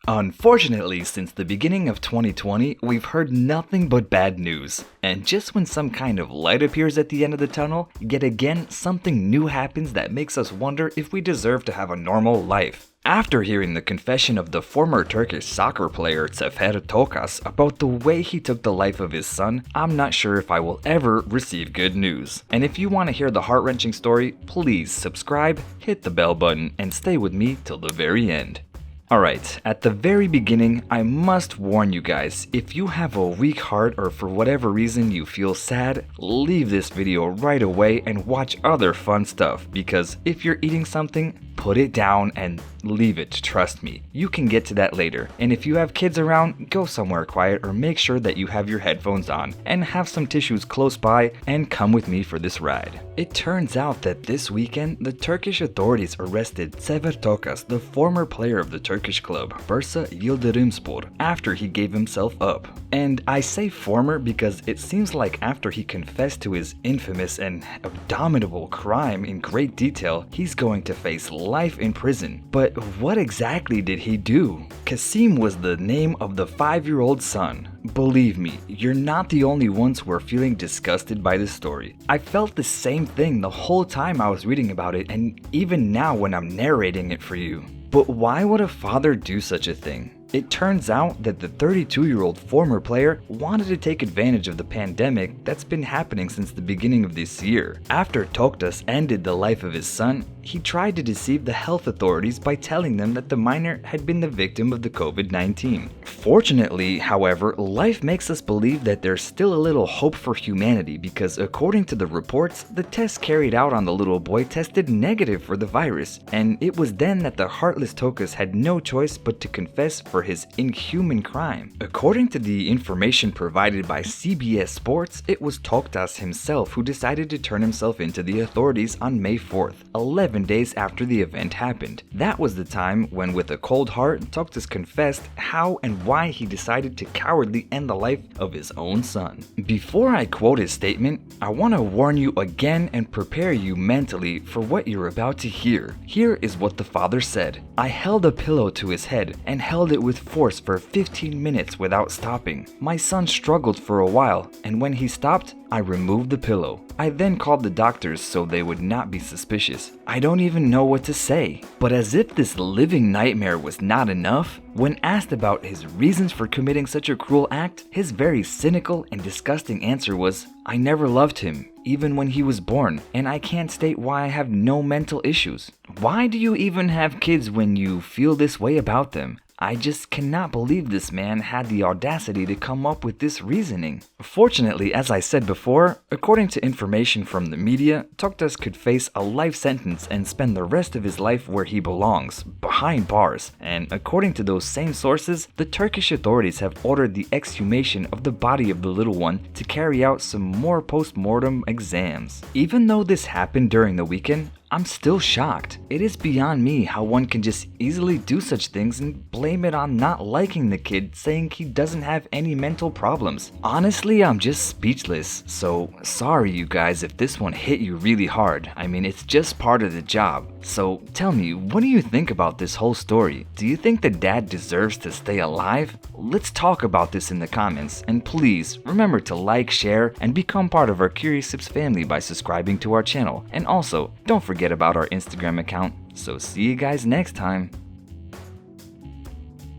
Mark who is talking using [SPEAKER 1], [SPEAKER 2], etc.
[SPEAKER 1] Unfortunately, since the beginning of 2020, we've heard nothing but bad news. And just when some kind of light appears at the end of the tunnel, yet again something new happens that makes us wonder if we deserve to have a normal life. After hearing the confession of the former Turkish soccer player Cevher Toktas about the way he took the life of his son, I'm not sure if I will ever receive good news. And if you want to hear the heart-wrenching story, please subscribe, hit the bell button, and stay with me till the very end. Alright, at the very beginning, I must warn you guys, if you have a weak heart or for whatever reason you feel sad, leave this video right away and watch other fun stuff, because if you're eating something, put it down and leave it, trust me. You can get to that later. And if you have kids around, go somewhere quiet or make sure that you have your headphones on and have some tissues close by and come with me for this ride. It turns out that this weekend, the Turkish authorities arrested Cevher Toktas, the former player of the Turkish club Bursa Yıldırımspor, after he gave himself up. And I say former because it seems like after he confessed to his infamous and abominable crime in great detail, he's going to face life in prison. But what exactly did he do? Kasim was the name of the 5-year-old son. Believe me, you're not the only ones who are feeling disgusted by this story. I felt the same thing the whole time I was reading about it, and even now when I'm narrating it for you. But why would a father do such a thing? It turns out that the 32-year-old former player wanted to take advantage of the pandemic that's been happening since the beginning of this year. After Toktas ended the life of his son, he tried to deceive the health authorities by telling them that the minor had been the victim of the COVID-19. Fortunately, however, life makes us believe that there's still a little hope for humanity because according to the reports, the tests carried out on the little boy tested negative for the virus, and it was then that the heartless Toktas had no choice but to confess for his inhuman crime. According to the information provided by CBS Sports, it was Toktas himself who decided to turn himself into the authorities on May 4th, 11 days after the event happened. That was the time when, with a cold heart, Toktas confessed how and why he decided to cowardly end the life of his own son. Before I quote his statement, I want to warn you again and prepare you mentally for what you're about to hear. Here is what the father said. "I held a pillow to his head and held it with force for 15 minutes without stopping. My son struggled for a while, and when he stopped, I removed the pillow. I then called the doctors so they would not be suspicious. I don't even know what to say." But as if this living nightmare was not enough, when asked about his reasons for committing such a cruel act, his very cynical and disgusting answer was, "I never loved him, even when he was born, and I can't state why I have no mental issues." Why do you even have kids when you feel this way about them? I just cannot believe this man had the audacity to come up with this reasoning. Fortunately, as I said before, according to information from the media, Toktas could face a life sentence and spend the rest of his life where he belongs, behind bars. And according to those same sources, the Turkish authorities have ordered the exhumation of the body of the little one to carry out some more post-mortem exams. Even though this happened during the weekend, I'm still shocked. It is beyond me how one can just easily do such things and blame it on not liking the kid, saying he doesn't have any mental problems. Honestly, I'm just speechless. So sorry you guys if this one hit you really hard. I mean, it's just part of the job. So tell me, what do you think about this whole story? Do you think the dad deserves to stay alive? Let's talk about this in the comments, and please remember to like, share, and become part of our Curious Sips family by subscribing to our channel. And also, don't forget about our Instagram account. So see you guys next time.